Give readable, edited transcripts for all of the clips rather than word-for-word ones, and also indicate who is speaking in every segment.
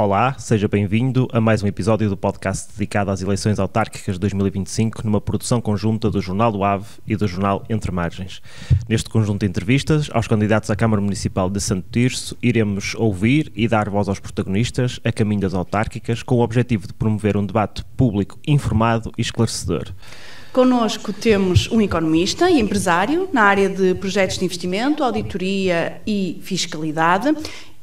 Speaker 1: Olá, seja bem-vindo a mais um episódio do podcast dedicado às eleições autárquicas de 2025, numa produção conjunta do Jornal do Ave e do Jornal Entre Margens. Neste conjunto de entrevistas aos candidatos à Câmara Municipal de Santo Tirso, iremos ouvir e dar voz aos protagonistas a caminho das autárquicas, com o objetivo de promover um debate público informado e esclarecedor.
Speaker 2: Connosco temos um economista e empresário na área de projetos de investimento, auditoria e fiscalidade,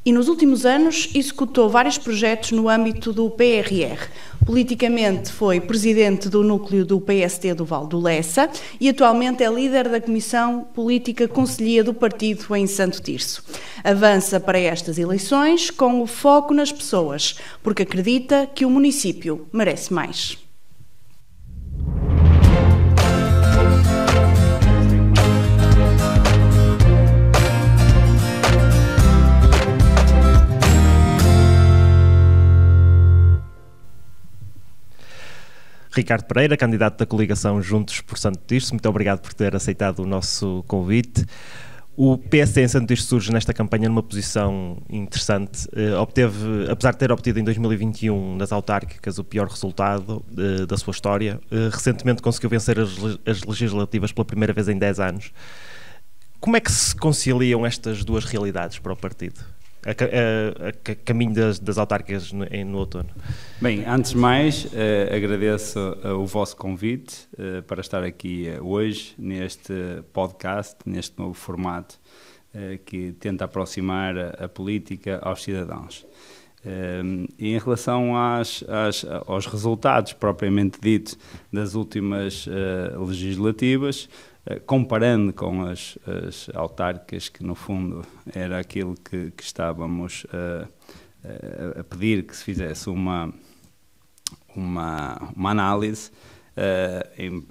Speaker 2: e nos últimos anos executou vários projetos no âmbito do PRR. Politicamente foi presidente do núcleo do PSD do Val do Lessa e atualmente é líder da Comissão Política Conselhia do partido em Santo Tirso. Avança para estas eleições com o foco nas pessoas, porque acredita que o município merece mais.
Speaker 1: Ricardo Pereira, candidato da coligação Juntos por Santo Tirso, muito obrigado por ter aceitado o nosso convite. O PSD em Santo Tirso surge nesta campanha numa posição interessante. Apesar de ter obtido em 2021 nas autárquicas o pior resultado da sua história, recentemente conseguiu vencer as legislativas pela primeira vez em 10 anos. Como é que se conciliam estas duas realidades para o partido? A caminho das autárquicas no outono.
Speaker 3: Bem, antes de mais, agradeço o vosso convite para estar aqui hoje neste podcast, neste novo formato que tenta aproximar a política aos cidadãos. E em relação aos resultados propriamente ditos das últimas legislativas, comparando com as autárquicas, que no fundo era aquilo que estávamos a pedir que se fizesse uma análise,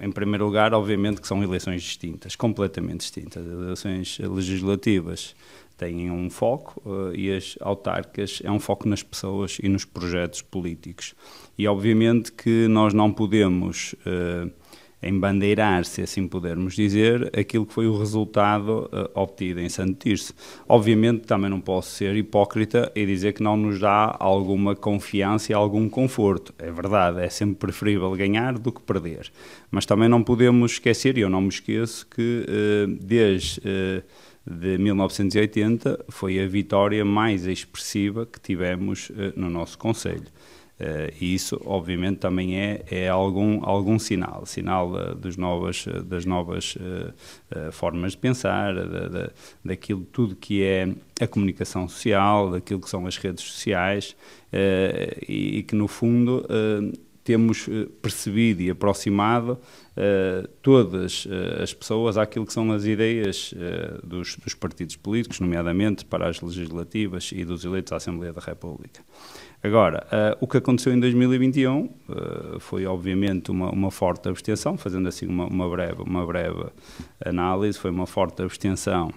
Speaker 3: em primeiro lugar, obviamente que são eleições distintas, completamente distintas. As eleições legislativas têm um foco e as autárquicas é um foco nas pessoas e nos projetos políticos. E obviamente que nós não podemos embandeirar, se assim pudermos dizer, aquilo que foi o resultado obtido em Santo Tirso. Obviamente também não posso ser hipócrita e dizer que não nos dá alguma confiança e algum conforto. É verdade, é sempre preferível ganhar do que perder. Mas também não podemos esquecer, e eu não me esqueço, que desde de 1980 foi a vitória mais expressiva que tivemos no nosso concelho. E isso, obviamente, também é algum sinal das novas formas de pensar, daquilo tudo que é a comunicação social, daquilo que são as redes sociais, e que, no fundo, temos percebido e aproximado todas as pessoas àquilo que são as ideias dos partidos políticos, nomeadamente para as legislativas e dos eleitos à Assembleia da República. Agora, o que aconteceu em 2021 foi, obviamente, uma forte abstenção, fazendo assim uma breve análise, foi uma forte abstenção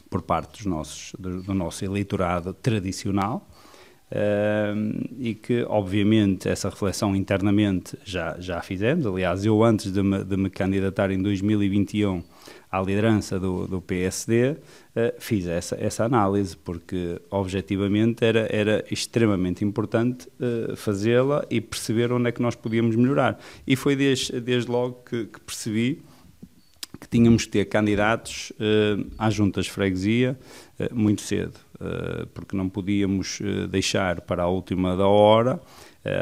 Speaker 3: por parte do nosso eleitorado tradicional, e que, obviamente, essa reflexão internamente já fizemos. Aliás, eu, antes de me candidatar em 2021 à liderança do PSD, fiz essa análise, porque objetivamente era extremamente importante fazê-la e perceber onde é que nós podíamos melhorar. E foi desde logo que percebi que tínhamos que ter candidatos às juntas de freguesia muito cedo, porque não podíamos deixar para a última da hora,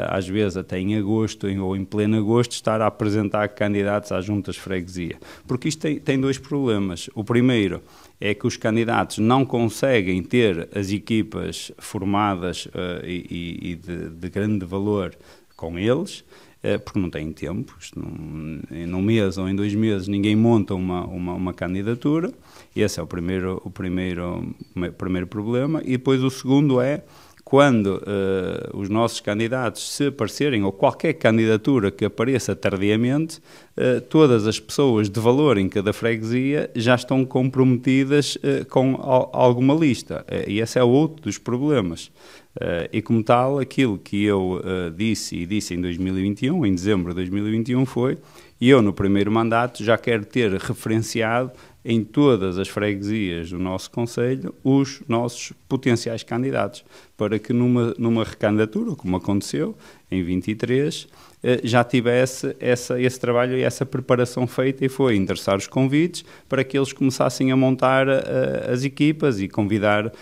Speaker 3: às vezes até em agosto ou em pleno agosto, estar a apresentar candidatos às juntas de freguesia. Porque isto tem dois problemas. O primeiro é que os candidatos não conseguem ter as equipas formadas e de grande valor com eles, porque não têm tempo. Num mês ou em 2 meses ninguém monta uma candidatura. Esse é o primeiro problema. E depois o segundo é quando os nossos candidatos se aparecerem, ou qualquer candidatura que apareça tardiamente, todas as pessoas de valor em cada freguesia já estão comprometidas com alguma lista. E esse é outro dos problemas. E como tal, aquilo que eu disse em 2021, em dezembro de 2021, foi: e eu no primeiro mandato já quero ter referenciado em todas as freguesias do nosso concelho os nossos potenciais candidatos, para que numa recandidatura, como aconteceu em 23, já tivesse esse trabalho e essa preparação feita, e foi endereçar os convites para que eles começassem a montar as equipas e convidar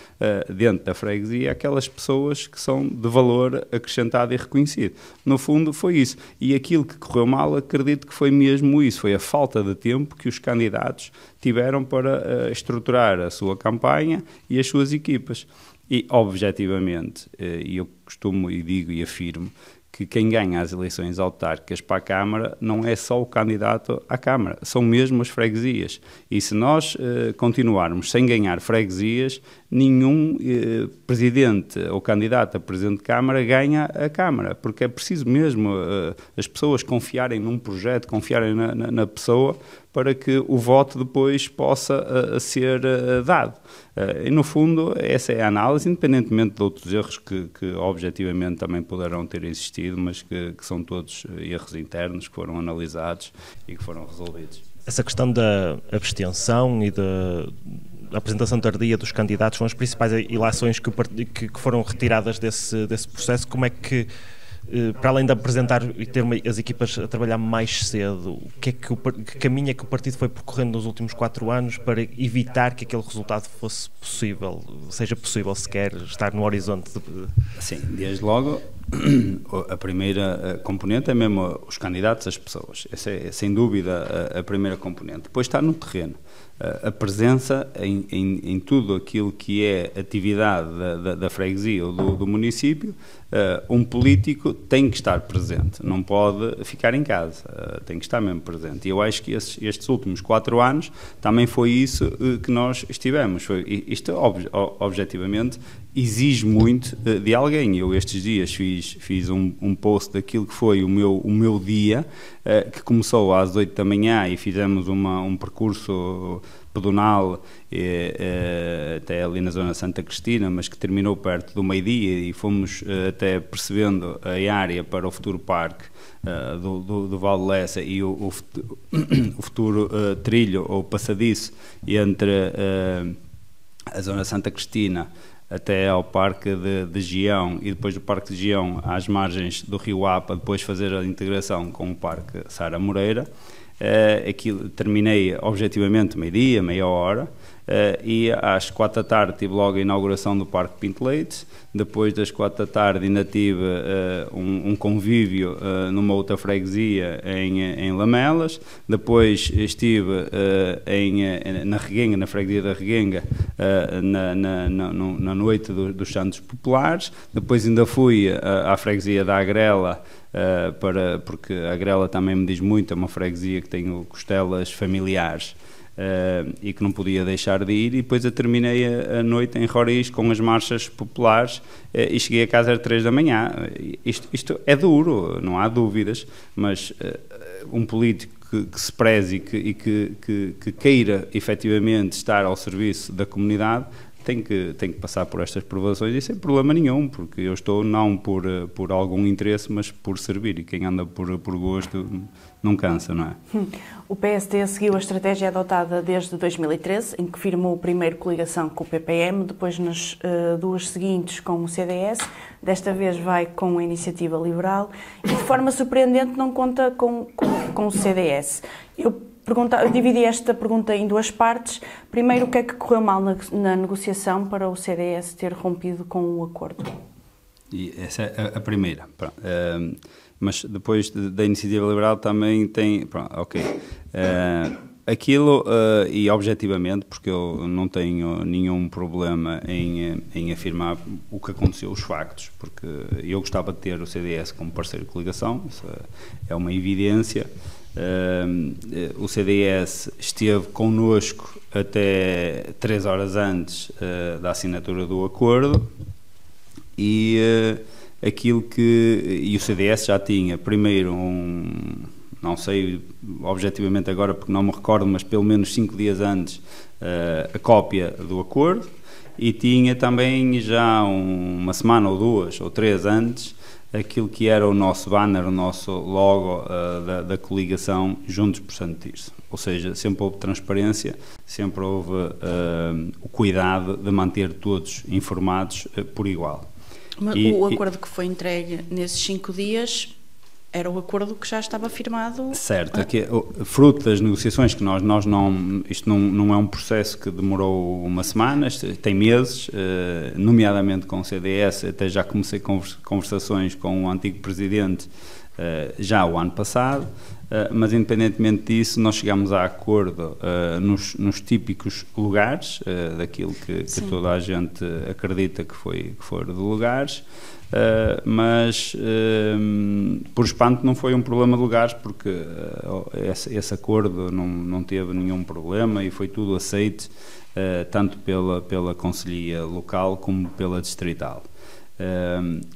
Speaker 3: dentro da freguesia aquelas pessoas que são de valor acrescentado e reconhecido. No fundo foi isso, e aquilo que correu mal, acredito que foi mesmo isso, foi a falta de tempo que os candidatos tiveram para estruturar a sua campanha e as suas equipas. E, objetivamente, e eu costumo e digo e afirmo, que quem ganha as eleições autárquicas para a Câmara não é só o candidato à Câmara, são mesmo as freguesias. E se nós continuarmos sem ganhar freguesias, nenhum presidente ou candidato a presidente de Câmara ganha a Câmara, porque é preciso mesmo as pessoas confiarem num projeto, confiarem na pessoa, para que o voto depois possa ser dado. E, no fundo, essa é a análise, independentemente de outros erros que objetivamente também poderão ter existido, mas que são todos erros internos que foram analisados e que foram resolvidos.
Speaker 1: Essa questão da abstenção e da apresentação tardia dos candidatos foram as principais ilações que foram retiradas desse processo. Como é que, para além de apresentar e ter as equipas a trabalhar mais cedo, que caminho é que o partido foi percorrendo nos últimos 4 anos para evitar que aquele resultado seja possível sequer estar no horizonte?
Speaker 3: Sim, desde logo, a primeira componente é mesmo os candidatos, as pessoas. Essa é, sem dúvida, a primeira componente. Depois está no terreno. A presença em tudo aquilo que é atividade da freguesia ou do município. Um político tem que estar presente, não pode ficar em casa, tem que estar mesmo presente. E eu acho que estes últimos 4 anos também foi isso que nós estivemos. Isto, objetivamente, exige muito de alguém. Eu estes dias fiz um post daquilo que foi o meu dia, que começou às 8 da manhã e fizemos um percurso pedonal até ali na zona de Santa Cristina, mas que terminou perto do meio-dia, e fomos até percebendo a área para o futuro parque do Val de Lessa e o futuro trilho ou passadiço entre a zona de Santa Cristina até ao Parque de Gião, e depois do Parque de Gião às margens do Rio Apa, depois fazer a integração com o Parque Sara Moreira. Aquilo terminei objetivamente meio-dia, meia hora, e às 4 da tarde tive logo a inauguração do Parque Pinto Leite. Depois das 4 da tarde ainda tive um convívio numa outra freguesia em Lamelas. Depois estive na Reguenga, na freguesia da Reguenga, na noite dos Santos Populares. Depois ainda fui à freguesia da Agrela, porque a Agrela também me diz muito, é uma freguesia que tem costelas familiares, e que não podia deixar de ir. E depois eu terminei a noite em Roriz com as marchas populares, e cheguei a casa às 3 da manhã. Isto é duro, não há dúvidas, mas um político que se preze e que queira efetivamente estar ao serviço da comunidade tem que passar por estas provações, e sem problema nenhum, porque eu estou não por algum interesse, mas por servir, e quem anda por gosto não cansa, não é?
Speaker 2: O PSD seguiu a estratégia adotada desde 2013, em que firmou primeiro coligação com o PPM, depois nas 2 seguintes com o CDS, desta vez vai com a Iniciativa Liberal, e de forma surpreendente não conta com o CDS. Eu dividi esta pergunta em 2 partes. Primeiro, o que é que correu mal na negociação para o CDS ter rompido com o acordo?
Speaker 3: E essa é a primeira. Mas depois da Iniciativa Liberal também tem... Ok. Aquilo, e objetivamente, porque eu não tenho nenhum problema em afirmar o que aconteceu, os factos, porque eu gostava de ter o CDS como parceiro de coligação, isso é uma evidência. O CDS esteve connosco até 3 horas antes da assinatura do acordo, e o CDS já tinha primeiro não sei objetivamente agora porque não me recordo, mas pelo menos 5 dias antes, a cópia do acordo, e tinha também já uma semana ou 2 ou 3 antes aquilo que era o nosso banner, o nosso logo da coligação Juntos por Santo Tirso. Ou seja, sempre houve transparência, sempre houve o cuidado de manter todos informados por igual.
Speaker 2: Mas o acordo que foi entregue nesses 5 dias era o acordo que já estava firmado?
Speaker 3: Certo, fruto das negociações que nós não... Isto não é um processo que demorou uma semana, tem meses, nomeadamente com o CDS, até já comecei conversações com o antigo presidente já o ano passado, mas independentemente disso nós chegámos a acordo nos típicos lugares, daquilo que toda a gente acredita que foram de lugares, mas por espanto não foi um problema de lugares, porque esse acordo não teve nenhum problema e foi tudo aceito, tanto pela Conselhia Local como pela Distrital.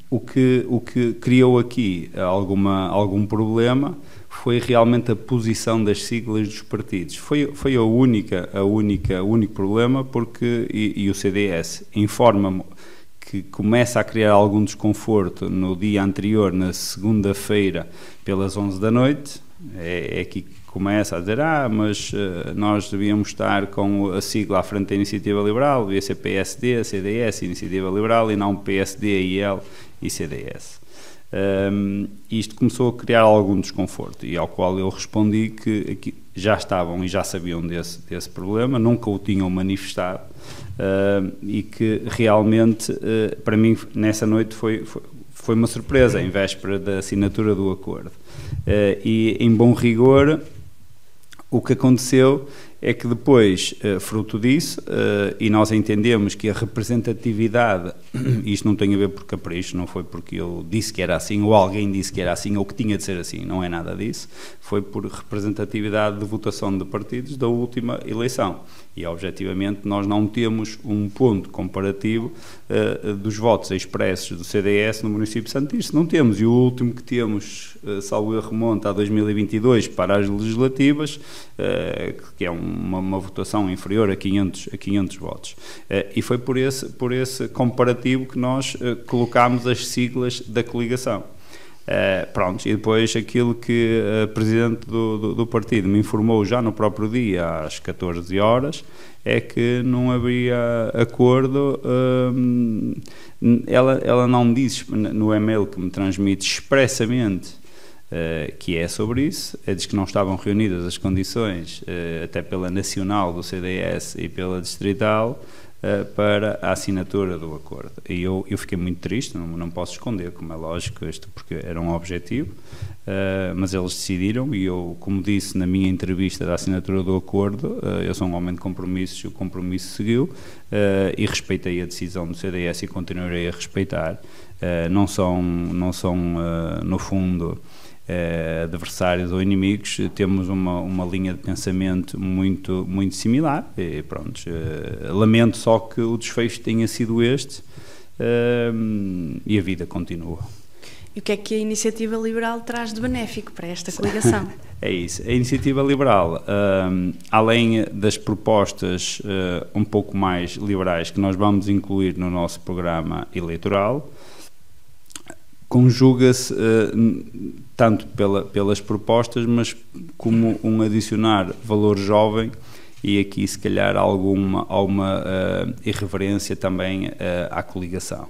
Speaker 3: O que criou aqui algum problema foi realmente a posição das siglas dos partidos. Foi o único problema, porque e o CDS informa-me que começa a criar algum desconforto no dia anterior, na segunda-feira, pelas 11 da noite. É aqui que começa a dizer, mas nós devíamos estar com a sigla à frente da Iniciativa Liberal, devia ser PSD, CDS, Iniciativa Liberal, e não PSD, IL e CDS. Isto começou a criar algum desconforto, e ao qual eu respondi que já estavam e já sabiam desse problema, nunca o tinham manifestado, e que realmente, para mim, nessa noite foi uma surpresa, em véspera da assinatura do acordo. E, em bom rigor, o que aconteceu é que depois, fruto disso, e nós entendemos que a representatividade, isto não tem a ver por capricho, não foi porque eu disse que era assim, ou alguém disse que era assim, ou que tinha de ser assim, não é nada disso, foi por representatividade de votação de partidos da última eleição. E, objetivamente, nós não temos um ponto comparativo dos votos expressos do CDS no município de Santo Tirso, não temos, e o último que temos, salvo erro, remonta a 2022 para as legislativas, que é uma votação inferior a 500 votos. E foi por esse comparativo que nós colocámos as siglas da coligação. Pronto, e depois aquilo que a Presidente do partido me informou já no próprio dia, às 14 horas, é que não havia acordo. Ela não disse no e-mail que me transmite expressamente que é sobre isso, diz que não estavam reunidas as condições, até pela nacional do CDS e pela distrital, para a assinatura do acordo. E eu fiquei muito triste, não posso esconder, como é lógico, porque era um objetivo, mas eles decidiram, e eu, como disse na minha entrevista da assinatura do acordo, eu sou um homem de compromissos e o compromisso seguiu, e respeitei a decisão do CDS e continuarei a respeitar. Não são no fundo, adversários ou inimigos, temos uma linha de pensamento muito similar, e pronto, lamento só que o desfecho tenha sido este, e a vida continua.
Speaker 2: E o que é que a Iniciativa Liberal traz de benéfico para esta coligação?
Speaker 3: É isso, a Iniciativa Liberal, além das propostas um pouco mais liberais que nós vamos incluir no nosso programa eleitoral, conjuga-se tanto pelas propostas, mas como um adicionar valor jovem, e aqui se calhar alguma irreverência também à coligação.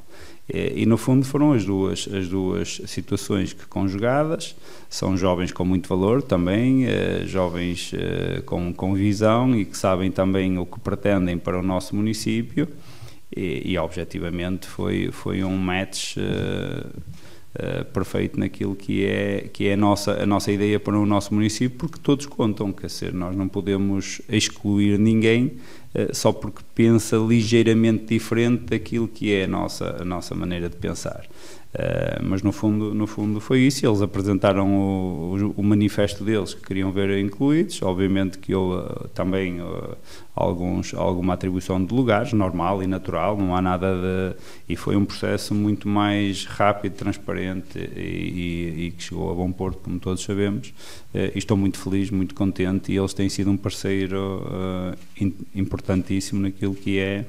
Speaker 3: E no fundo foram as duas situações que, conjugadas, são jovens com muito valor também, jovens com visão e que sabem também o que pretendem para o nosso município, e objetivamente foi um match perfeito naquilo que é a nossa ideia para o nosso município, porque todos contam, quer dizer, nós não podemos excluir ninguém só porque pensa ligeiramente diferente daquilo que é a nossa maneira de pensar. Mas no fundo foi isso. Eles apresentaram o manifesto deles que queriam ver incluídos. Obviamente que houve também alguma atribuição de lugares, normal e natural, não há nada e foi um processo muito mais rápido, transparente e que chegou a bom porto, como todos sabemos. E estou muito feliz, muito contente, e eles têm sido um parceiro importantíssimo naquilo que é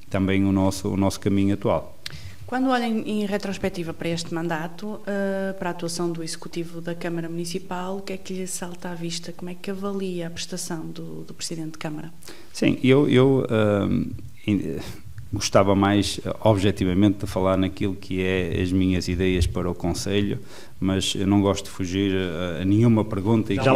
Speaker 3: também o nosso caminho atual.
Speaker 2: Quando olhem em retrospectiva para este mandato, para a atuação do Executivo da Câmara Municipal, o que é que lhe salta à vista? Como é que avalia a prestação do Presidente de Câmara?
Speaker 3: Sim, eu gostava mais, objetivamente, de falar naquilo que é as minhas ideias para o Conselho, mas eu não gosto de fugir a nenhuma pergunta e para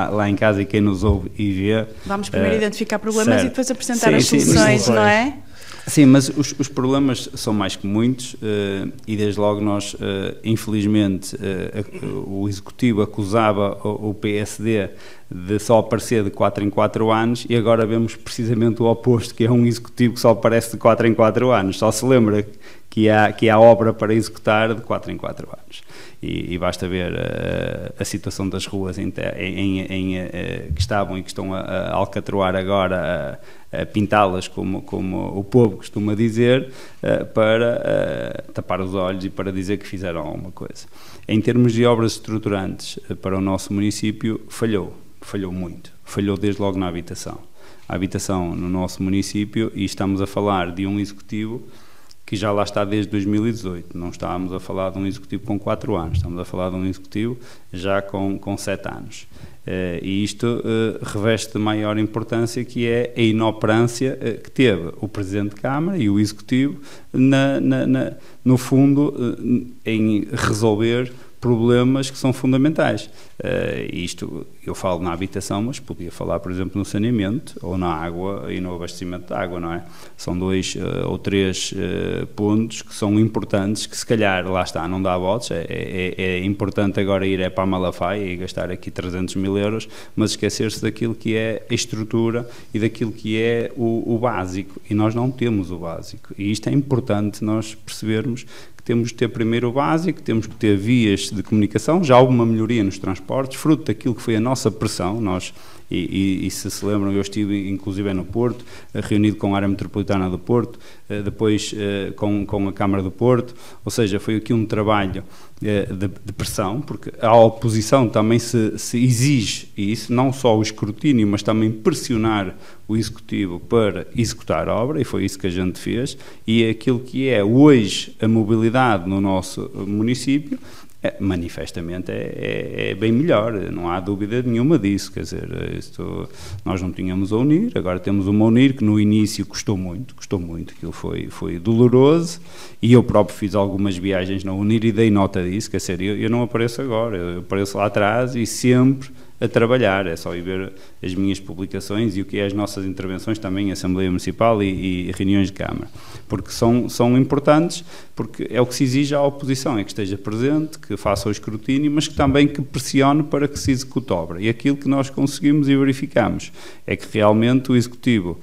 Speaker 3: lá em casa e quem nos ouve e vê.
Speaker 2: Vamos primeiro identificar problemas
Speaker 3: certo.
Speaker 2: E depois apresentar as soluções, não é?
Speaker 3: Sim, mas os problemas são mais que muitos e desde logo nós, infelizmente, o Executivo acusava o PSD de só aparecer de 4 em 4 anos e agora vemos precisamente o oposto, que é um Executivo que só aparece de 4 em 4 anos, só se lembra que há obra para executar de 4 em 4 anos. E basta ver a situação das ruas que estavam e que estão a alcatroar agora, a pintá-las, como o povo costuma dizer, para tapar os olhos e para dizer que fizeram alguma coisa. Em termos de obras estruturantes para o nosso município, falhou muito, falhou desde logo na habitação. A habitação no nosso município, e estamos a falar de um Executivo que já lá está desde 2018, não estávamos a falar de um Executivo com 4 anos, estamos a falar de um Executivo já com 7 anos. E isto reveste de maior importância, que é a inoperância que teve o Presidente de Câmara e o Executivo, no fundo, em resolver problemas que são fundamentais. Isto eu falo na habitação, mas podia falar, por exemplo, no saneamento ou na água e no abastecimento de água, não é? São 2 ou 3 pontos que são importantes, que se calhar, lá está, não dá votos, é importante agora ir para a Malafaia e gastar aqui 300 mil euros, mas esquecer-se daquilo que é a estrutura e daquilo que é o básico, e nós não temos o básico, e isto é importante nós percebermos. Temos de ter primeiro o básico, temos que ter vias de comunicação, já há alguma melhoria nos transportes, fruto daquilo que foi a nossa pressão, e se lembram, eu estive inclusive no Porto, reunido com a área metropolitana do Porto, depois com a Câmara do Porto, ou seja, foi aqui um trabalho de pressão, porque a oposição também se exige, e isso não só o escrutínio, mas também pressionar o Executivo para executar a obra, e foi isso que a gente fez, e aquilo que é hoje a mobilidade no nosso município, manifestamente é bem melhor, não há dúvida nenhuma disso, quer dizer, nós não tínhamos a UNIR, agora temos uma UNIR que no início custou muito, aquilo foi doloroso, e eu próprio fiz algumas viagens na UNIR e dei nota disso, quer dizer, eu não apareço agora, eu apareço lá atrás e sempre a trabalhar, é só ir ver as minhas publicações e o que é as nossas intervenções também em Assembleia Municipal e reuniões de Câmara, porque são importantes, porque é o que se exige à oposição, é que esteja presente, que faça o escrutínio, mas que também que pressione para que se execute a obra, e aquilo que nós conseguimos e verificamos é que realmente o Executivo,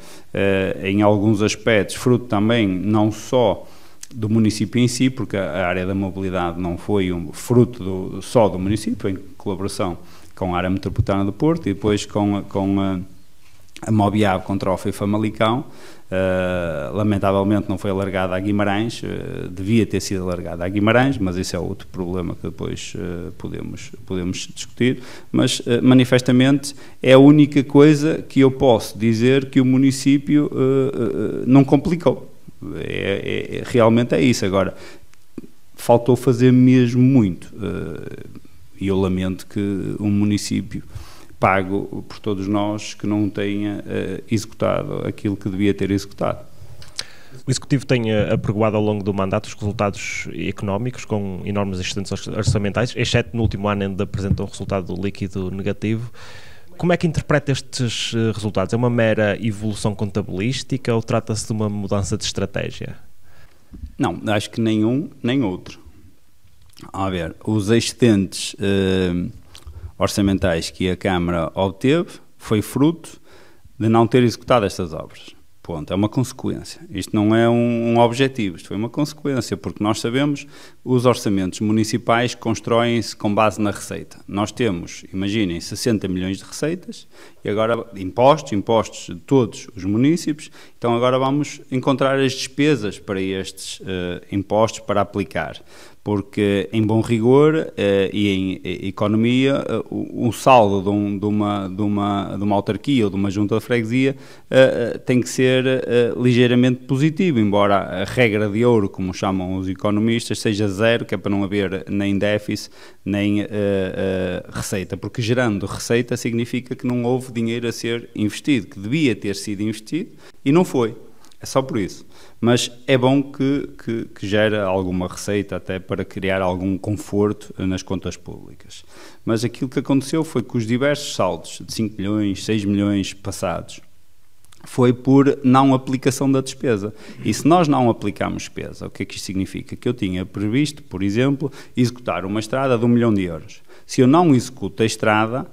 Speaker 3: em alguns aspectos, fruto também não só do município em si, porque a área da mobilidade não foi fruto só do município, em colaboração com a área metropolitana do Porto e depois com a Mobiab com Trofa e Famalicão, lamentavelmente não foi alargada a Guimarães, devia ter sido alargada a Guimarães, mas esse é outro problema que depois podemos discutir, mas manifestamente é a única coisa que eu posso dizer que o município não complicou, realmente é isso. Agora, faltou fazer mesmo muito, e eu lamento que um município pago por todos nós que não tenha executado aquilo que devia ter executado.
Speaker 1: O Executivo tem apregoado ao longo do mandato os resultados económicos com enormes excedentes orçamentais, exceto no último ano onde apresentou um resultado líquido negativo. Como é que interpreta estes resultados? É uma mera evolução contabilística ou trata-se de uma mudança de estratégia?
Speaker 3: Não, acho que nenhum nem outro. A ver, os excedentes orçamentais que a Câmara obteve foi fruto de não ter executado estas obras. Ponto, é uma consequência. Isto não é um objetivo, isto foi uma consequência, porque nós sabemos os orçamentos municipais constroem-se com base na receita. Nós temos, imaginem, 60 milhões de receitas e agora impostos de todos os municípios, então agora vamos encontrar as despesas para estes impostos para aplicar. porque em bom rigor e em economia o saldo de uma autarquia ou de uma junta de freguesia tem que ser ligeiramente positivo, embora a regra de ouro, como chamam os economistas, seja zero, que é para não haver nem déficit nem receita, porque gerando receita significa que não houve dinheiro a ser investido, que devia ter sido investido e não foi. É só por isso. Mas é bom que gera alguma receita até para criar algum conforto nas contas públicas. Mas aquilo que aconteceu foi que os diversos saldos de 5 milhões, 6 milhões passados foi por não aplicação da despesa. E se nós não aplicamos despesa, o que é que isto significa? Que eu tinha previsto, por exemplo, executar uma estrada de 1 milhão de euros. Se eu não executo a estrada,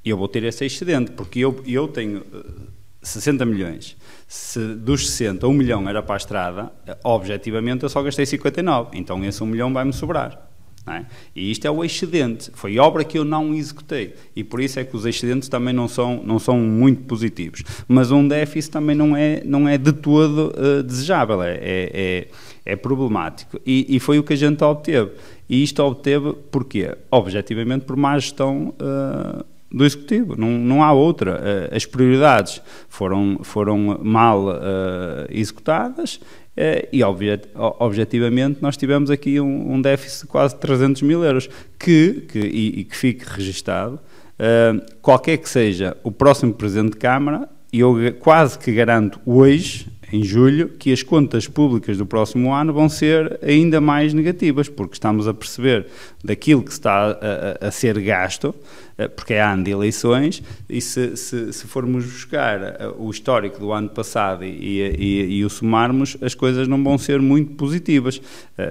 Speaker 3: eu vou ter esse excedente, porque eu tenho 60 milhões. Se dos 60, 1 milhão era para a estrada, objetivamente eu só gastei 59, então esse 1 milhão vai-me sobrar. Não é? E isto é o excedente, foi obra que eu não executei, e por isso é que os excedentes também não são muito positivos. Mas um déficit também não é de todo desejável, é problemático. E foi o que a gente obteve. E isto obteve porquê? Objetivamente por má gestão do Executivo, não há outra. As prioridades foram mal executadas e objetivamente nós tivemos aqui um déficit de quase 300 mil euros que fique registado, qualquer que seja o próximo Presidente de Câmara, eu quase que garanto hoje, em julho, que as contas públicas do próximo ano vão ser ainda mais negativas, porque estamos a perceber daquilo que está a ser gasto, porque é ano de eleições, e se formos buscar o histórico do ano passado e o somarmos, as coisas não vão ser muito positivas.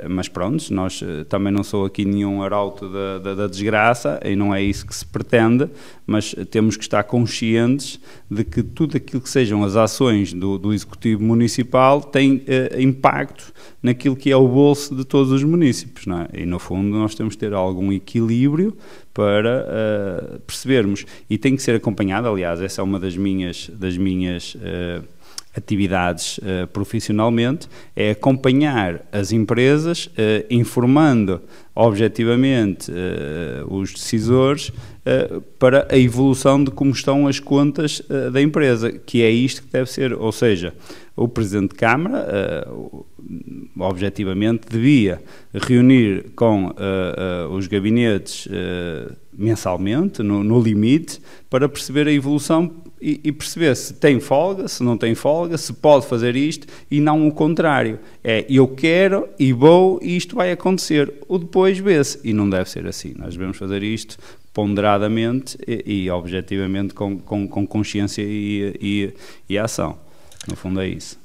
Speaker 3: Mas pronto, nós também não sou aqui nenhum arauto da desgraça, e não é isso que se pretende, mas temos que estar conscientes de que tudo aquilo que sejam as ações do Executivo Municipal tem impacto naquilo que é o bolso de todos os municípios, não é? E no fundo nós temos que ter algum equilíbrio para percebermos, e tem que ser acompanhado. Aliás, essa é uma das minhas atividades profissionalmente, é acompanhar as empresas, informando objetivamente os decisores para a evolução de como estão as contas da empresa, que é isto que deve ser, ou seja, o Presidente de Câmara, objetivamente, devia reunir com os gabinetes mensalmente, no limite, para perceber a evolução e perceber se tem folga, se não tem folga, se pode fazer isto, e não o contrário. É, eu quero e vou e isto vai acontecer. O depois vê-se, e não deve ser assim. Nós devemos fazer isto ponderadamente e objetivamente com consciência e ação. No fundo é isso.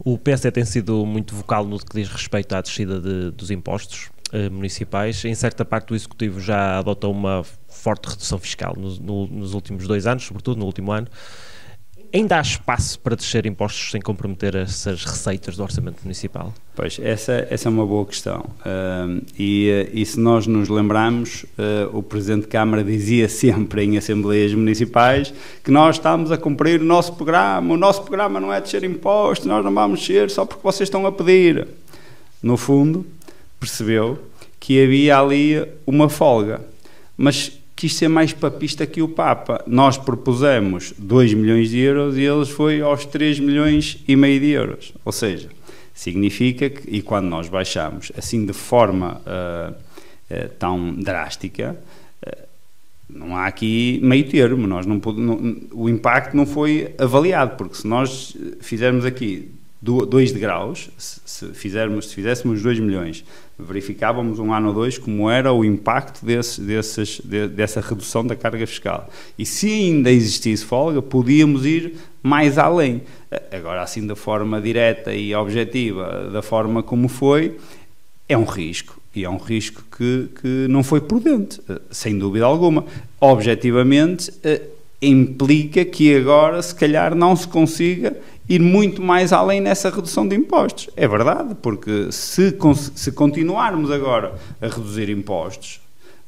Speaker 1: O PSD tem sido muito vocal no que diz respeito à descida dos impostos municipais. Em certa parte do Executivo já adotou uma forte redução fiscal nos últimos 2 anos, sobretudo no último ano. Ainda há espaço para descer impostos sem comprometer essas receitas do orçamento municipal?
Speaker 3: Pois, essa é uma boa questão. E se nós nos lembrarmos, o Presidente de Câmara dizia sempre em assembleias municipais que nós estamos a cumprir o nosso programa não é descer impostos, nós não vamos descer só porque vocês estão a pedir. No fundo, percebeu que havia ali uma folga, mas quis ser mais papista que o Papa. Nós propusemos 2 milhões de euros e eles foi aos 3 milhões e meio de euros. Ou seja, significa que, e quando nós baixamos assim de forma tão drástica, não há aqui meio termo. O impacto não foi avaliado, porque se nós fizermos aqui 2 degraus, se fizéssemos 2 milhões, verificávamos 1 ano ou 2 como era o impacto dessa redução da carga fiscal. E se ainda existisse folga, podíamos ir mais além. Agora, assim, da forma direta e objetiva, da forma como foi, é um risco. E é um risco que não foi prudente, sem dúvida alguma. Objetivamente, implica que agora, se calhar, não se consiga ir muito mais além nessa redução de impostos. É verdade, porque se continuarmos agora a reduzir impostos,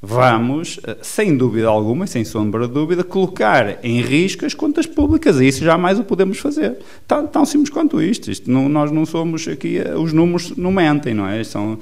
Speaker 3: vamos, sem dúvida alguma, sem sombra de dúvida, colocar em risco as contas públicas, e isso jamais o podemos fazer. Tão simples quanto isto. Nós não somos aqui, os números não mentem, não é? São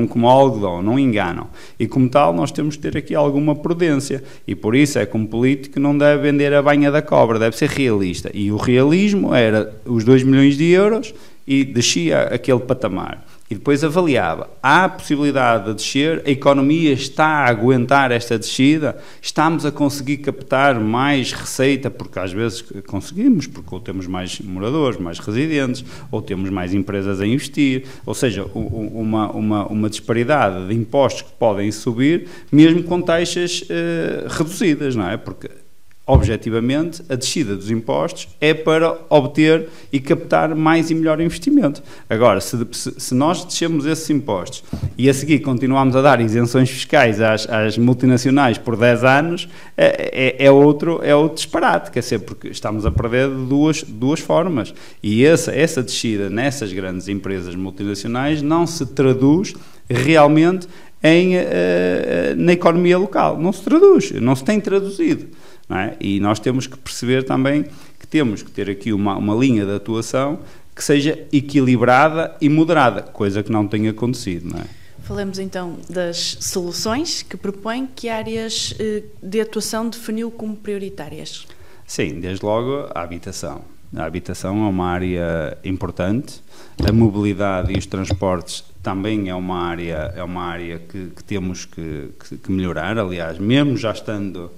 Speaker 3: como algodão, não enganam. E como tal, nós temos que ter aqui alguma prudência. E por isso é que um político não deve vender a banha da cobra, deve ser realista. E o realismo era os 2 milhões de euros e descia aquele patamar. E depois avaliava, há a possibilidade de descer, a economia está a aguentar esta descida, estamos a conseguir captar mais receita, porque às vezes conseguimos, porque ou temos mais moradores, mais residentes, ou temos mais empresas a investir, ou seja, uma disparidade de impostos que podem subir, mesmo com taxas reduzidas, não é? Porque objetivamente, a descida dos impostos é para obter e captar mais e melhor investimento. Agora, se nós descemos esses impostos e a seguir continuamos a dar isenções fiscais às multinacionais por 10 anos, é outro disparate, quer dizer, porque estamos a perder de duas formas. E essa descida nessas grandes empresas multinacionais não se traduz realmente na economia local. Não se traduz, não se tem traduzido. Não é? E nós temos que perceber também que temos que ter aqui uma linha de atuação que seja equilibrada e moderada, coisa que não tem acontecido. Não é?
Speaker 2: Falamos então das soluções que propõe. Que áreas de atuação definiu como prioritárias?
Speaker 3: Sim, desde logo a habitação. A habitação é uma área importante, a mobilidade e os transportes também é uma área que temos que melhorar. Aliás, mesmo já estando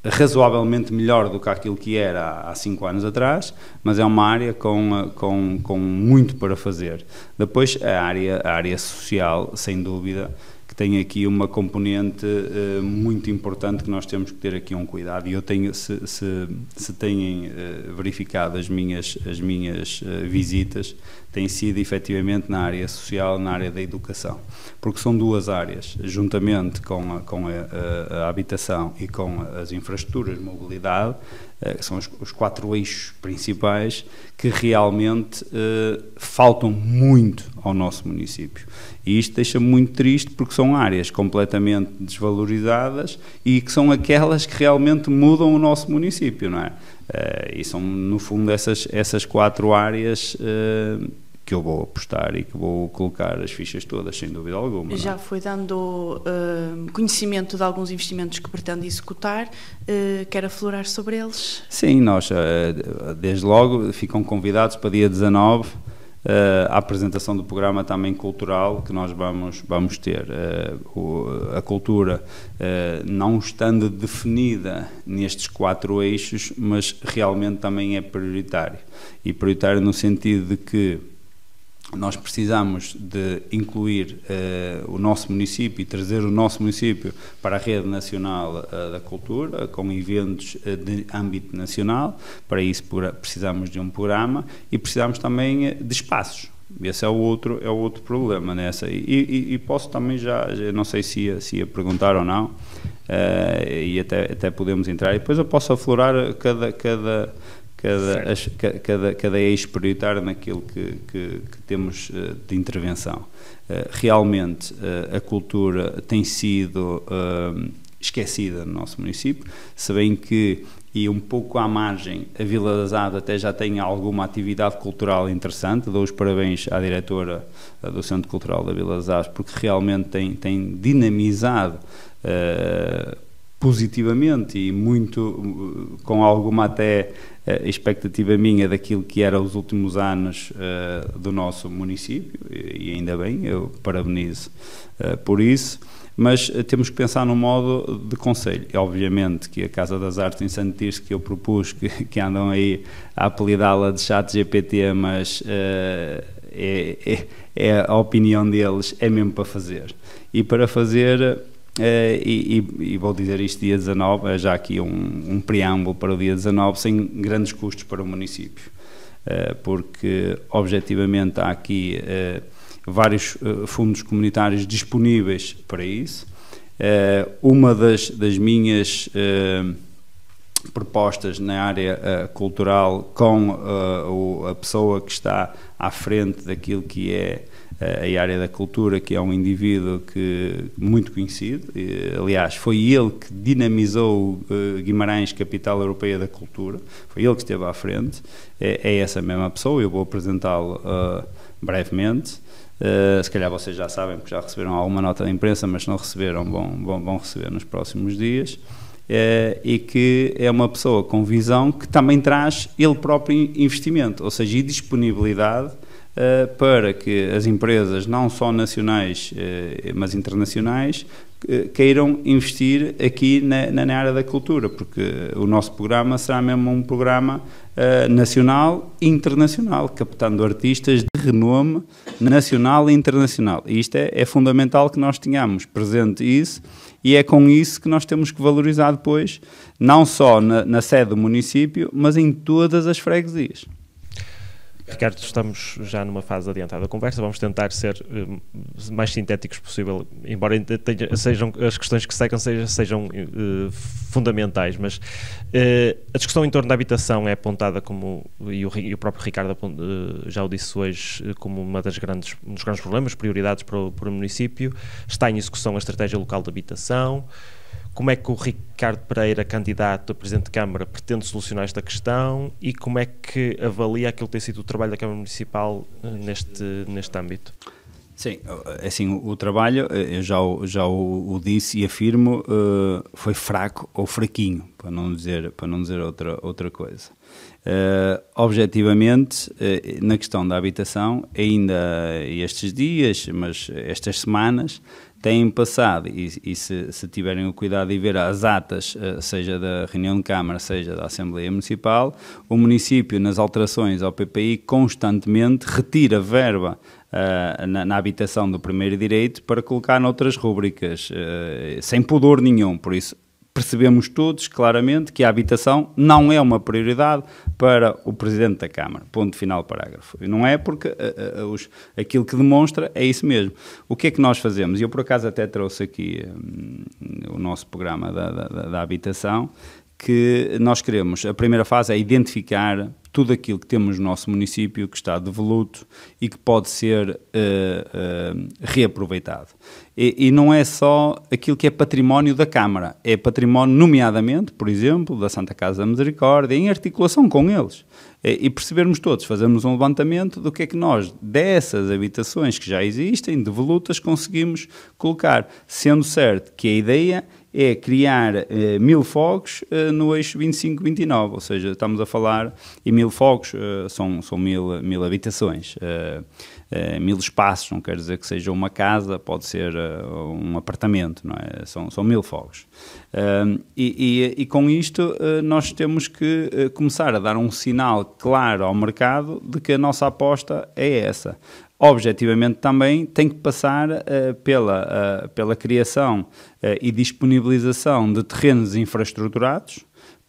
Speaker 3: razoavelmente melhor do que aquilo que era há 5 anos atrás, mas é uma área com muito para fazer. Depois a área social, sem dúvida, que tem aqui uma componente muito importante que nós temos que ter aqui um cuidado. E eu tenho, se têm verificado as minhas visitas, tem sido efetivamente na área social, na área da educação, porque são duas áreas, juntamente com a habitação e com as infraestruturas de mobilidade, são os 4 eixos principais que realmente faltam muito ao nosso município. E isto deixa-me muito triste, porque são áreas completamente desvalorizadas e que são aquelas que realmente mudam o nosso município, não é? E são, no fundo, essas 4 áreas que eu vou apostar e que vou colocar as fichas todas, sem dúvida alguma.
Speaker 2: Já foi dando conhecimento de alguns investimentos que pretende executar, quer aflorar sobre eles?
Speaker 3: Sim, nós, desde logo, ficam convidados para dia 19, a apresentação do programa também cultural que nós vamos ter. A cultura não estando definida nestes 4 eixos, mas realmente também é prioritário. E prioritário no sentido de que nós precisamos de incluir o nosso município e trazer o nosso município para a rede nacional da cultura, com eventos de âmbito nacional. Para isso precisamos de um programa e precisamos também de espaços. Esse é o outro problema nessa. E posso também já não sei se ia perguntar ou não, e até podemos entrar, e depois eu posso aflorar cada eixo prioritário naquilo que temos de intervenção. Realmente a cultura tem sido esquecida no nosso município, se bem que, e um pouco à margem, a Vila das Aves até já tem alguma atividade cultural interessante. Dou os parabéns à diretora do Centro Cultural da Vila das Aves, porque realmente tem dinamizado positivamente e muito, com alguma até expectativa minha daquilo que era os últimos anos do nosso município, e ainda bem, eu parabenizo por isso. Mas temos que pensar num modo de conselho. Obviamente que a Casa das Artes em Santo Tirso, que eu propus, que andam aí a apelidá-la de ChatGPT, mas a opinião deles é mesmo para fazer. E para fazer... E vou dizer isto dia 19, já aqui um preâmbulo para o dia 19, sem grandes custos para o município, porque objetivamente há aqui vários fundos comunitários disponíveis para isso. Uma das minhas propostas na área cultural, com a pessoa que está à frente daquilo que é a área da cultura, que é um indivíduo muito conhecido. Aliás, foi ele que dinamizou Guimarães, capital europeia da cultura, foi ele que esteve à frente, é essa mesma pessoa, eu vou apresentá-lo brevemente. Se calhar vocês já sabem, porque já receberam alguma nota da imprensa, mas se não receberam, vão receber nos próximos dias. E que é uma pessoa com visão que também traz ele próprio investimento, ou seja, e disponibilidade para que as empresas, não só nacionais, mas internacionais, queiram investir aqui na área da cultura, porque o nosso programa será mesmo um programa nacional e internacional, captando artistas de renome nacional e internacional. E isto é fundamental que nós tenhamos presente isso, e é com isso que nós temos que valorizar depois, não só na sede do município, mas em todas as freguesias.
Speaker 1: Ricardo, estamos já numa fase adiantada da conversa, vamos tentar ser mais sintéticos possível, embora sejam as questões que secam sejam fundamentais, mas a discussão em torno da habitação é apontada como, e o próprio Ricardo já o disse hoje, como um dos grandes problemas, prioridades para o município. Está em execução a estratégia local de habitação. Como é que o Ricardo Pereira, candidato a Presidente de Câmara, pretende solucionar esta questão e como é que avalia aquilo que tem sido o trabalho da Câmara Municipal neste âmbito?
Speaker 3: Sim, assim, o trabalho, eu já o disse e afirmo, foi fraco ou fraquinho, para não dizer outra coisa. Objetivamente, na questão da habitação, ainda estes dias, mas estas semanas, têm passado, e se tiverem o cuidado de ver as atas, seja da reunião de Câmara, seja da Assembleia Municipal, o município, nas alterações ao PPI, constantemente retira verba na habitação do primeiro direito para colocar noutras rúbricas, sem pudor nenhum. Por isso, percebemos todos claramente que a habitação não é uma prioridade para o Presidente da Câmara. Ponto final, parágrafo. E não é porque aquilo que demonstra é isso mesmo. O que é que nós fazemos? Eu, por acaso, até trouxe aqui o nosso programa da habitação, que nós queremos, a primeira fase é identificar tudo aquilo que temos no nosso município que está devoluto e que pode ser reaproveitado. E não é só aquilo que é património da Câmara, é património, nomeadamente, por exemplo, da Santa Casa da Misericórdia, em articulação com eles. E percebermos todos, fazermos um levantamento do que é que nós, dessas habitações que já existem, devolutas, conseguimos colocar, sendo certo que a ideia é criar 1000 fogos no eixo 25-29, ou seja, estamos a falar, e 1000 fogos são 1000 habitações, 1000 espaços, não quer dizer que seja uma casa, pode ser um apartamento, não é? São 1000 fogos. E com isto nós temos que começar a dar um sinal claro ao mercado de que a nossa aposta é essa. Objetivamente também tem que passar pela criação e disponibilização de terrenos infraestruturados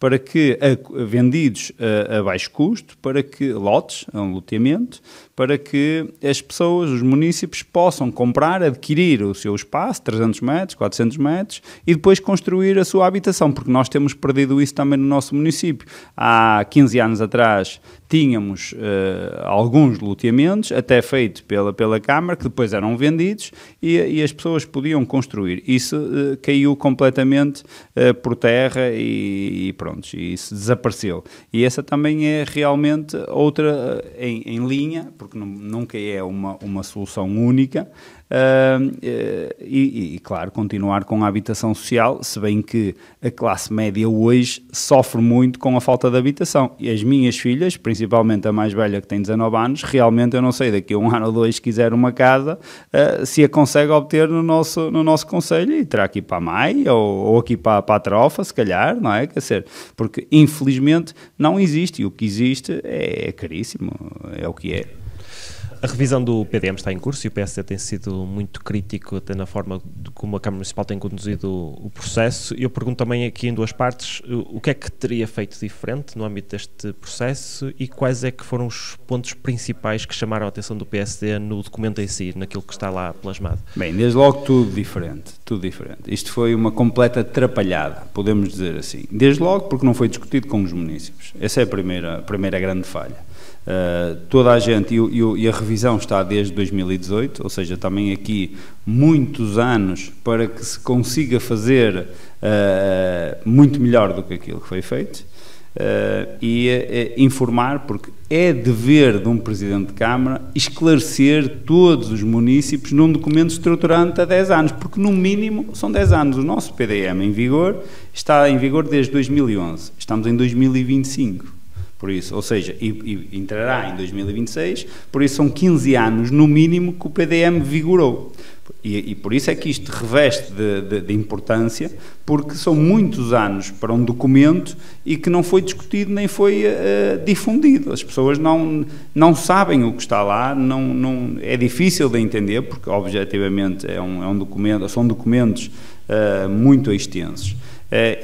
Speaker 3: para que, vendidos a baixo custo, para que lotes, um loteamento, para que as pessoas, os munícipes, possam comprar, adquirir o seu espaço, 300 metros, 400 metros, e depois construir a sua habitação, porque nós temos perdido isso também no nosso município. Há 15 anos atrás tínhamos alguns loteamentos, até feitos pela Câmara, que depois eram vendidos e as pessoas podiam construir. Isso caiu completamente por terra e pronto, isso desapareceu. E essa também é realmente outra em linha, porque nunca é uma solução única, e claro, continuar com a habitação social, se bem que a classe média hoje sofre muito com a falta de habitação. E as minhas filhas, principalmente a mais velha que tem 19 anos, realmente eu não sei, daqui a 1 ano ou 2, se quiser uma casa, se a consegue obter no nosso concelho, e terá que ir para a Maia ou aqui para a Trofa, se calhar, não é? Quer dizer, porque infelizmente não existe, e o que existe é caríssimo, é o que é.
Speaker 1: A revisão do PDM está em curso e o PSD tem sido muito crítico até na forma como a Câmara Municipal tem conduzido o processo. Eu pergunto também aqui em 2 partes o que é que teria feito diferente no âmbito deste processo e quais é que foram os pontos principais que chamaram a atenção do PSD no documento em si, naquilo que está lá plasmado.
Speaker 3: Bem, desde logo tudo diferente. Isto foi uma completa atrapalhada, podemos dizer assim. Desde logo porque não foi discutido com os munícipes. Essa é a primeira grande falha. toda a gente, e a revisão está desde 2018, ou seja, também aqui muitos anos para que se consiga fazer muito melhor do que aquilo que foi feito, e informar, porque é dever de um Presidente de Câmara esclarecer todos os municípios num documento estruturante a 10 anos, porque no mínimo são 10 anos. O nosso PDM em vigor está em vigor desde 2011, estamos em 2025. Por isso, ou seja, e entrará em 2026, por isso são 15 anos no mínimo que o PDM vigorou. E por isso é que isto reveste de importância, porque são muitos anos para um documento e que não foi discutido nem foi difundido. As pessoas não sabem o que está lá, é difícil de entender, porque objetivamente são documentos muito extensos.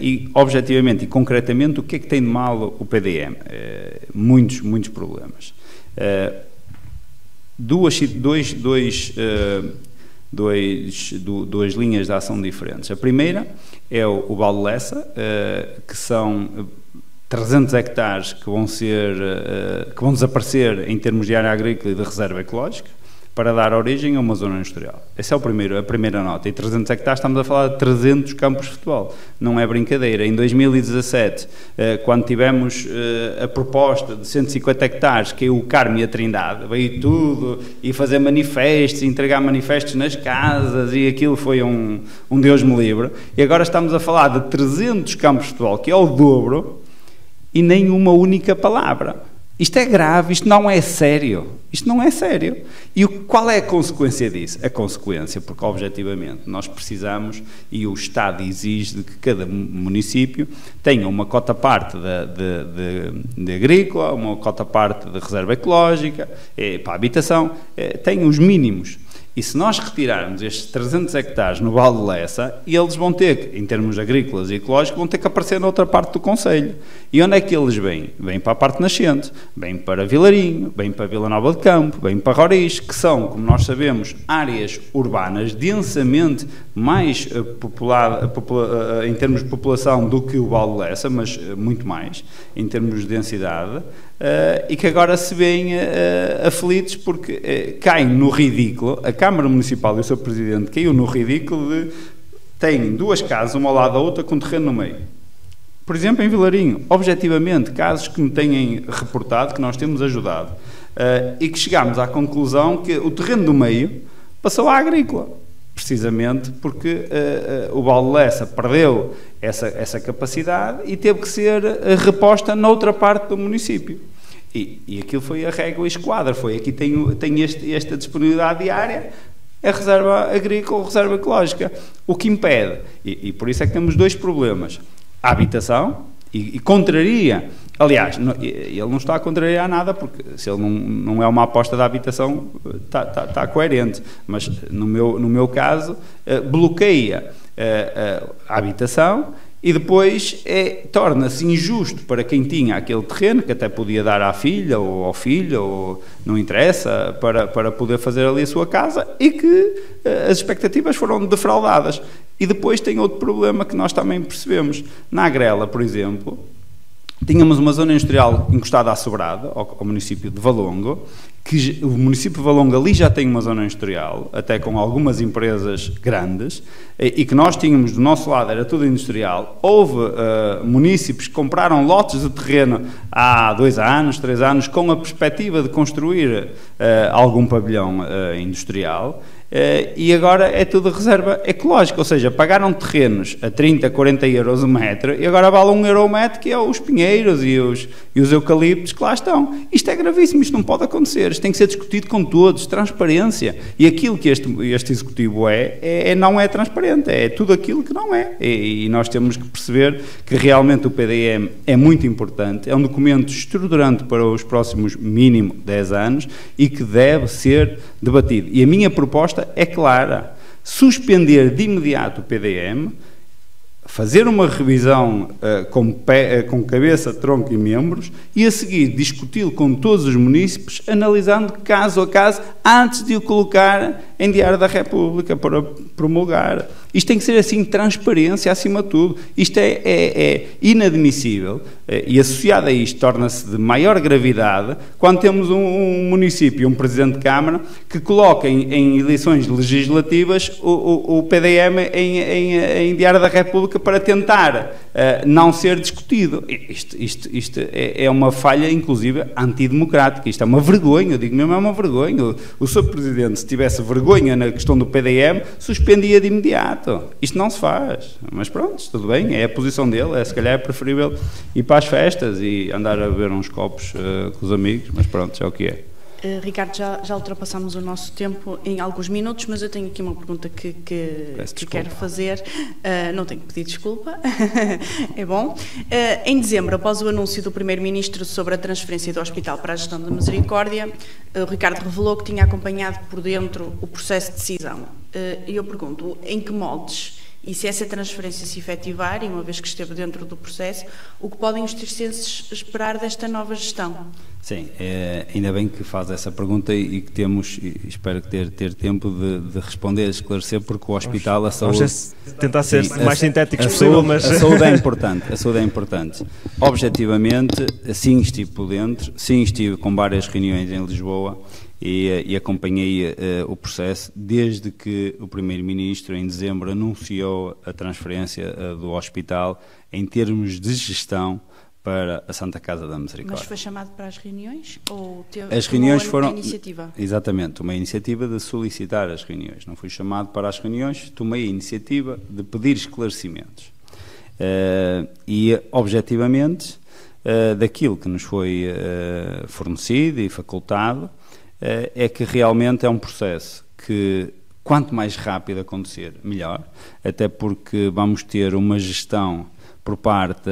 Speaker 3: E objetivamente e concretamente, o que é que tem de mal o PDM? Muitos problemas. Duas linhas de ação diferentes. A primeira é o Val de Lessa, que são 300 hectares que vão desaparecer em termos de área agrícola e de reserva ecológica, para dar origem a uma zona industrial. Essa é a primeira nota. E 300 hectares, estamos a falar de 300 campos de futebol. Não é brincadeira. Em 2017, quando tivemos a proposta de 150 hectares, que é o Carmo e a Trindade, veio tudo, e fazer manifestos, entregar manifestos nas casas, e aquilo foi um Deus me livre. E agora estamos a falar de 300 campos de futebol, que é o dobro, e nem uma única palavra. Isto é grave, isto não é sério. Isto não é sério. E qual é a consequência disso? A consequência, porque objetivamente nós precisamos, e o Estado exige, de que cada município tenha uma cota-parte de agrícola, uma cota-parte de reserva ecológica, para a habitação, tem os mínimos. E se nós retirarmos estes 300 hectares no Val de Lessa, eles vão ter que, em termos agrícolas e ecológicos, vão ter que aparecer noutra parte do concelho. E onde é que eles vêm? Vêm para a parte nascente, vêm para Vilarinho, vêm para Vila Nova de Campo, vêm para Roriz, que são, como nós sabemos, áreas urbanas densamente mais em termos de população do que o Val de Lessa, mas muito mais, em termos de densidade, e que agora se veem aflitos porque caem no ridículo. A Câmara Municipal e o seu Presidente caiu no ridículo de tem duas casas, uma ao lado da outra, com terreno no meio. Por exemplo, em Vilarinho, objetivamente, casos que me têm reportado, que nós temos ajudado, e que chegámos à conclusão que o terreno do meio passou à agrícola, precisamente porque o Val de Lessa perdeu essa capacidade e teve que ser reposta noutra parte do município. E aquilo foi a régua e esquadra, foi aqui tem esta disponibilidade diária, a reserva agrícola, a reserva ecológica. O que impede, e por isso é que temos dois problemas, a habitação, e contraria, aliás, ele não está a contrariar nada, porque se ele não é uma aposta da habitação, está coerente, mas no meu caso, bloqueia a habitação. E depois torna-se injusto para quem tinha aquele terreno, que até podia dar à filha ou ao filho, ou não interessa, para poder fazer ali a sua casa, e que as expectativas foram defraudadas. E depois tem outro problema que nós também percebemos. Na Agrela, por exemplo, tínhamos uma zona industrial encostada à Sobrada, ao município de Valongo, que o município de Valongo ali já tem uma zona industrial, até com algumas empresas grandes, e que nós tínhamos do nosso lado, era tudo industrial. Houve municípios que compraram lotes de terreno há 2 anos, 3 anos, com a perspectiva de construir algum pavilhão industrial, e agora é tudo reserva ecológica, ou seja, pagaram terrenos a 30, 40 euros o metro e agora vale 1 euro o metro, que é os pinheiros e os eucaliptos que lá estão. Isto é gravíssimo, isto não pode acontecer, isto tem que ser discutido com todos, transparência, e aquilo que este Executivo não é transparente, é tudo aquilo que não é, e nós temos que perceber que realmente o PDM é muito importante, é um documento estruturante para os próximos mínimo 10 anos e que deve ser debatido. E a minha proposta é clara: suspender de imediato o PDM, fazer uma revisão com cabeça, tronco e membros e a seguir discuti-lo com todos os munícipes, analisando caso a caso, antes de o colocar em Diário da República para promulgar. Isto tem que ser assim, transparência acima de tudo. Isto é inadmissível e associado a isto torna-se de maior gravidade quando temos um município, um Presidente de Câmara, que coloca em eleições legislativas o PDM em Diário da República para tentar não ser discutido. Isto é uma falha, inclusive, antidemocrática. Isto é uma vergonha, eu digo mesmo, é uma vergonha. O Sr. Presidente, se tivesse vergonha na questão do PDM, suspendia de imediato. Isto não se faz, mas pronto, tudo bem, é a posição dele, se calhar é preferível ir para as festas e andar a beber uns copos com os amigos, mas pronto, é o que é.
Speaker 2: Ricardo, já ultrapassamos o nosso tempo em alguns minutos, mas eu tenho aqui uma pergunta que quero fazer. Não tenho que pedir desculpa, é bom. Em dezembro, após o anúncio do Primeiro-Ministro sobre a transferência do Hospital para a Gestão da Misericórdia, o Ricardo revelou que tinha acompanhado por dentro o processo de decisão. E eu pergunto, em que moldes? E se essa transferência se efetivar, e uma vez que esteve dentro do processo, o que podem os tircenses esperar desta nova gestão?
Speaker 3: Sim, ainda bem que faz essa pergunta e que temos, e espero que ter tempo de responder, de esclarecer, porque o hospital, a saúde...
Speaker 1: Vamos tentar ser o mais sintéticos possível, mas...
Speaker 3: A saúde é importante, a saúde é importante. Objetivamente, sim estive por dentro, sim estive com várias reuniões em Lisboa, e acompanhei o processo desde que o Primeiro-Ministro, em dezembro, anunciou a transferência do hospital em termos de gestão para a Santa Casa da Misericórdia.
Speaker 2: Mas foi chamado para as reuniões? Ou
Speaker 3: as reuniões foram...
Speaker 2: iniciativa?
Speaker 3: Exatamente, uma iniciativa de solicitar as reuniões. Não fui chamado para as reuniões, tomei a iniciativa de pedir esclarecimentos. E, objetivamente, daquilo que nos foi fornecido e facultado, é que realmente é um processo que, quanto mais rápido acontecer, melhor, até porque vamos ter uma gestão por parte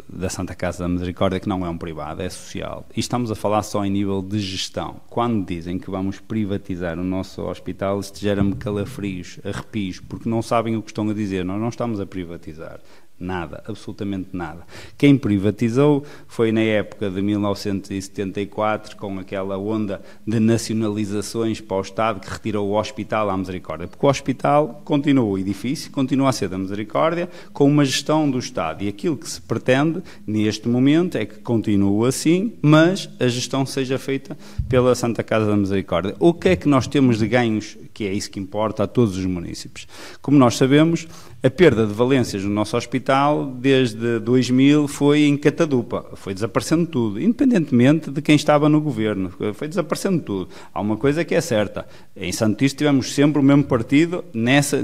Speaker 3: da Santa Casa da Misericórdia, que não é um privado, é social. E estamos a falar só em nível de gestão. Quando dizem que vamos privatizar o nosso hospital, isto gera-me calafrios, arrepios, porque não sabem o que estão a dizer. Nós não estamos a privatizar. Nada, absolutamente nada. Quem privatizou foi na época de 1974, com aquela onda de nacionalizações para o Estado que retirou o hospital à Misericórdia. Porque o hospital continua, o edifício continua a ser da Misericórdia, com uma gestão do Estado. E aquilo que se pretende, neste momento, é que continue assim, mas a gestão seja feita pela Santa Casa da Misericórdia. O que é que nós temos de ganhos, que é isso que importa a todos os munícipes? Como nós sabemos, a perda de valências no nosso hospital, desde 2000, foi em catadupa, foi desaparecendo tudo, independentemente de quem estava no governo, foi desaparecendo tudo. Há uma coisa que é certa, em Santo Tirso tivemos sempre o mesmo partido nesse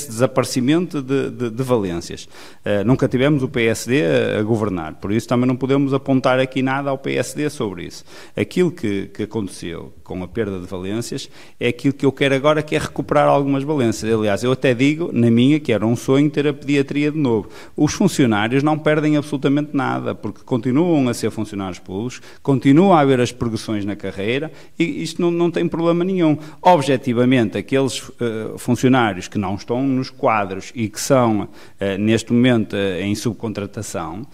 Speaker 3: desaparecimento de valências. Nunca tivemos o PSD a governar, por isso também não podemos apontar aqui nada ao PSD sobre isso. Aquilo que aconteceu com a perda de valências é aquilo que eu quero agora, que é recuperar algumas valências. Aliás, eu até digo, na minha, que era um sonho ter a pediatria de novo. Os funcionários não perdem absolutamente nada, porque continuam a ser funcionários públicos, continuam a haver as progressões na carreira e isto não tem problema nenhum. Objetivamente, aqueles funcionários que não estão nos quadros e que são, neste momento, em subcontratação,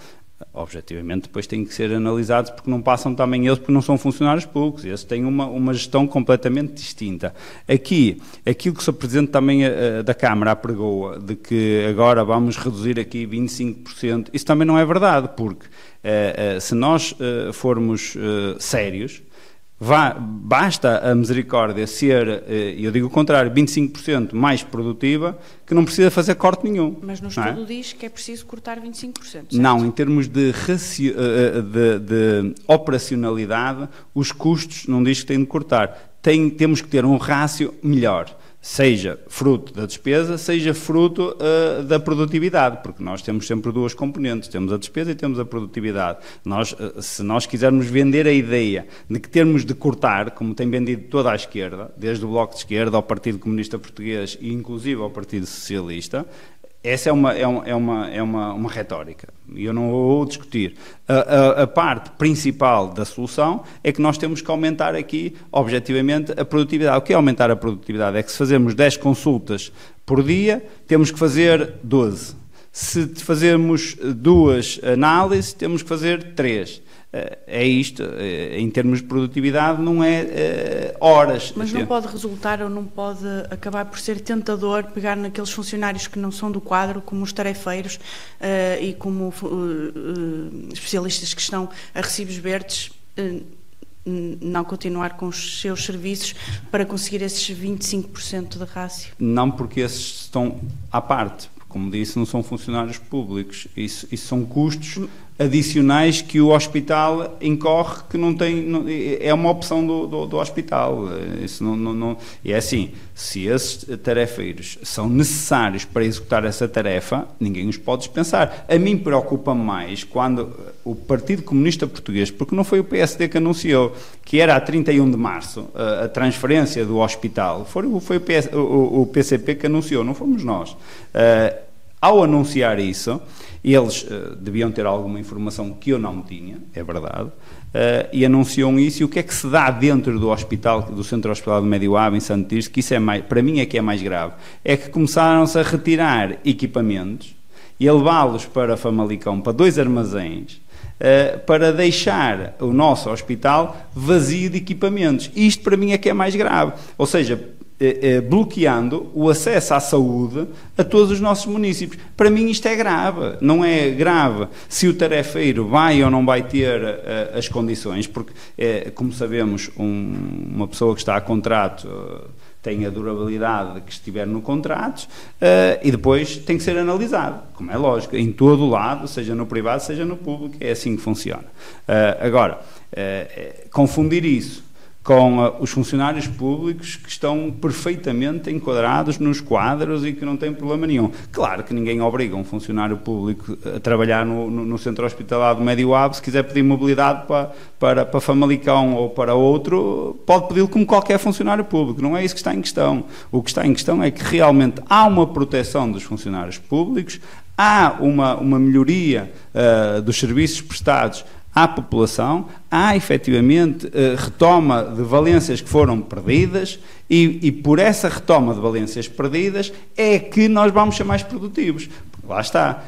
Speaker 3: objetivamente depois têm que ser analisados, porque não passam também eles, porque não são funcionários públicos, eles têm uma gestão completamente distinta. Aqui, aquilo que o Sr. Presidente também da Câmara apregou, de que agora vamos reduzir aqui 25%, isso também não é verdade, porque se nós formos sérios, basta a Misericórdia ser, eu digo o contrário, 25% mais produtiva, que não precisa fazer corte nenhum.
Speaker 2: Mas no estudo diz que é preciso cortar 25%, certo?
Speaker 3: Não, em termos de operacionalidade, os custos não diz que tem de cortar. Temos que ter um rácio melhor, seja fruto da despesa, seja fruto da produtividade, porque nós temos sempre duas componentes, temos a despesa e temos a produtividade. Se nós quisermos vender a ideia de que temos de cortar, como tem vendido toda a esquerda, desde o Bloco de Esquerda ao Partido Comunista Português e inclusive ao Partido Socialista, essa é uma retórica, e eu não vou discutir. A parte principal da solução é que nós temos que aumentar aqui, objetivamente, a produtividade. O que é aumentar a produtividade? É que se fazemos 10 consultas por dia, temos que fazer 12. Se fazermos 2 análises, temos que fazer 3. É isto, em termos de produtividade, não é horas.
Speaker 2: Mas não pode resultar ou não pode acabar por ser tentador pegar naqueles funcionários que não são do quadro, como os tarefeiros e como especialistas que estão a recibos verdes, não continuar com os seus serviços para conseguir esses 25% de rácio?
Speaker 3: Não, porque esses estão à parte. Como disse, não são funcionários públicos. Isso são custos adicionais que o hospital incorre, que não tem, é uma opção do hospital. Isso não, e é assim, se esses tarefeiros são necessários para executar essa tarefa, ninguém os pode dispensar. A mim preocupa mais quando o Partido Comunista Português, porque não foi o PSD que anunciou que era a 31 de março a transferência do hospital, foi o PCP que anunciou, não fomos nós. Ao anunciar isso, eles deviam ter alguma informação que eu não tinha, é verdade, e anunciam isso. E o que é que se dá dentro do hospital, do Centro Hospitalar de Médio Ave, em Santo Tirso, que isso é mais, para mim é que é mais grave, é que começaram-se a retirar equipamentos e a levá-los para Famalicão, para 2 armazéns, para deixar o nosso hospital vazio de equipamentos. Isto para mim é que é mais grave, ou seja, bloqueando o acesso à saúde a todos os nossos municípios. Para mim isto é grave. Não é grave se o tarefeiro vai ou não vai ter as condições, porque, como sabemos, uma pessoa que está a contrato tem a durabilidade que estiver no contrato e depois tem que ser analisado, como é lógico, em todo o lado, seja no privado, seja no público, é assim que funciona. Agora, confundir isso com os funcionários públicos que estão perfeitamente enquadrados nos quadros e que não têm problema nenhum. Claro que ninguém obriga um funcionário público a trabalhar no Centro Hospitalar do Médio Ave. Se quiser pedir mobilidade para Famalicão ou para outro, pode pedi-lo como qualquer funcionário público. Não é isso que está em questão. O que está em questão é que realmente há uma proteção dos funcionários públicos, há uma melhoria dos serviços prestados à população, há efetivamente retoma de valências que foram perdidas e por essa retoma de valências perdidas é que nós vamos ser mais produtivos. Lá está.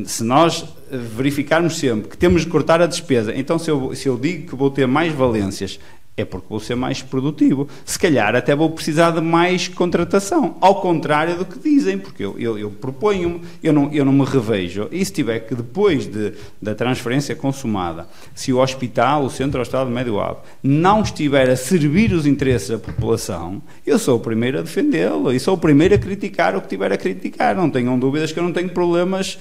Speaker 3: Se nós verificarmos sempre que temos de cortar a despesa, então se eu digo que vou ter mais valências, é porque vou ser mais produtivo. Se calhar até vou precisar de mais contratação, ao contrário do que dizem, porque eu proponho-me, eu não me revejo. E se tiver que, depois da transferência consumada, se o hospital, o Centro Hospitalar de Médio Ave, não estiver a servir os interesses da população, eu sou o primeiro a defendê-lo e sou o primeiro a criticar o que tiver a criticar. Não tenham dúvidas que eu não tenho problemas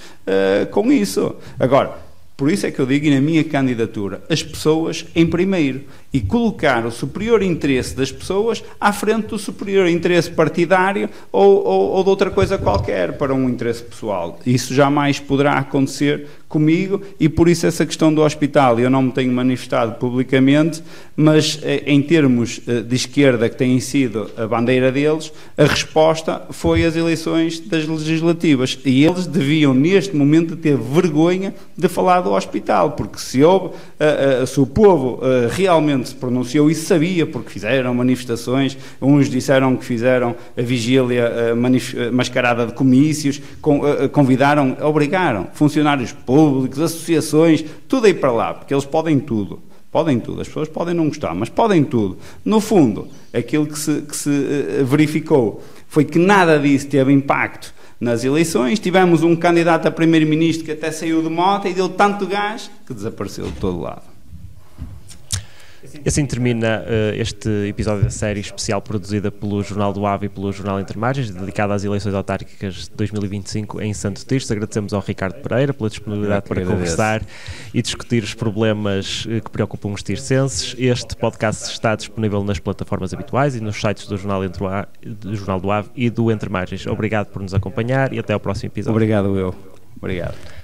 Speaker 3: com isso. Agora, por isso é que eu digo, e na minha candidatura, as pessoas em primeiro, e colocar o superior interesse das pessoas à frente do superior interesse partidário ou de outra coisa qualquer, para um interesse pessoal. Isso jamais poderá acontecer comigo, e por isso essa questão do hospital eu não me tenho manifestado publicamente, mas em termos de esquerda, que têm sido a bandeira deles, a resposta foi as eleições das legislativas, e eles deviam neste momento ter vergonha de falar do hospital, porque se o povo realmente se pronunciou e sabia, porque fizeram manifestações, uns disseram que fizeram a vigília mascarada de comícios, obrigaram funcionários públicos, associações, tudo aí para lá, porque eles podem tudo, as pessoas podem não gostar, mas podem tudo. No fundo, aquilo que se verificou foi que nada disso teve impacto nas eleições. Tivemos um candidato a primeiro-ministro que até saiu de moto e deu tanto gás que desapareceu de todo lado.
Speaker 1: Assim termina este episódio da série especial produzida pelo Jornal do Ave e pelo Jornal Intermargens, dedicada às eleições autárquicas de 2025 em Santo Tirso. Agradecemos ao Ricardo Pereira pela disponibilidade para conversar e discutir os problemas que preocupam os tircenses. Este podcast está disponível nas plataformas habituais e nos sites do Jornal do Ave e do Intermargens. Obrigado por nos acompanhar e até ao próximo episódio.
Speaker 3: Obrigado.